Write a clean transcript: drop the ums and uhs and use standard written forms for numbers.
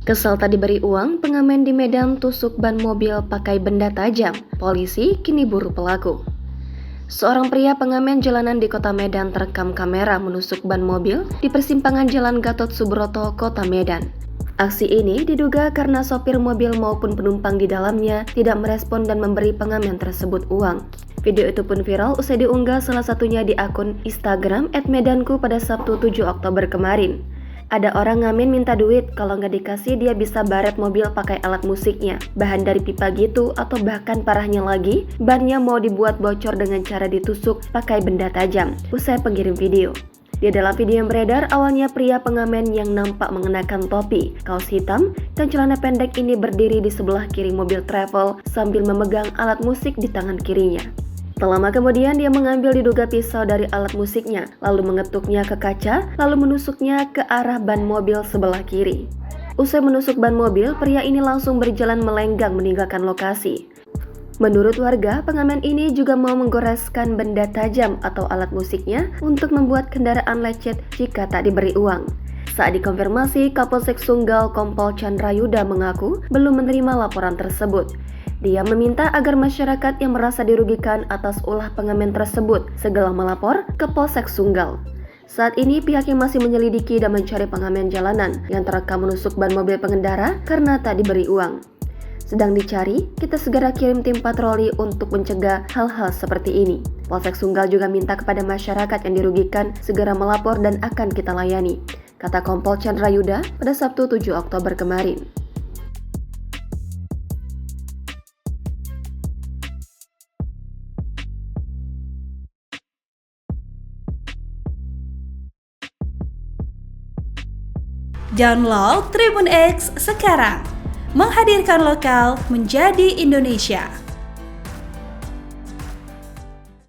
Kesal tak diberi uang, pengamen di Medan tusuk ban mobil pakai benda tajam. Polisi kini buru pelaku. Seorang pria pengamen jalanan di kota Medan terekam kamera menusuk ban mobil di persimpangan Jalan Gatot Subroto, kota Medan. Aksi ini diduga karena sopir mobil maupun penumpang di dalamnya tidak merespon dan memberi pengamen tersebut uang. Video itu pun viral usai diunggah salah satunya di akun Instagram @medanku pada Sabtu 7 Oktober kemarin. Ada orang ngamen minta duit, kalau nggak dikasih dia bisa baret mobil pakai alat musiknya, bahan dari pipa gitu, atau bahkan parahnya lagi, bannya mau dibuat bocor dengan cara ditusuk pakai benda tajam, usai pengirim video. Di dalam video yang beredar, awalnya pria pengamen yang nampak mengenakan topi, kaos hitam, dan celana pendek ini berdiri di sebelah kiri mobil travel sambil memegang alat musik di tangan kirinya. Tak lama kemudian dia mengambil diduga pisau dari alat musiknya, lalu mengetuknya ke kaca, lalu menusuknya ke arah ban mobil sebelah kiri. Usai menusuk ban mobil, pria ini langsung berjalan melenggang meninggalkan lokasi. Menurut warga, pengamen ini juga mau menggoreskan benda tajam atau alat musiknya untuk membuat kendaraan lecet jika tak diberi uang. Saat dikonfirmasi, Kapolsek Sunggal Kompol Chandra Yuda mengaku belum menerima laporan tersebut. Dia meminta agar masyarakat yang merasa dirugikan atas ulah pengamen tersebut segera melapor ke Polsek Sunggal. Saat ini pihaknya masih menyelidiki dan mencari pengamen jalanan yang terekam menusuk ban mobil pengendara karena tak diberi uang. Sedang dicari, kita segera kirim tim patroli untuk mencegah hal-hal seperti ini. Polsek Sunggal juga minta kepada masyarakat yang dirugikan segera melapor dan akan kita layani, kata Kompol Chandra Yuda pada Sabtu 7 Oktober kemarin. Download Tribun X sekarang, menghadirkan lokal menjadi Indonesia.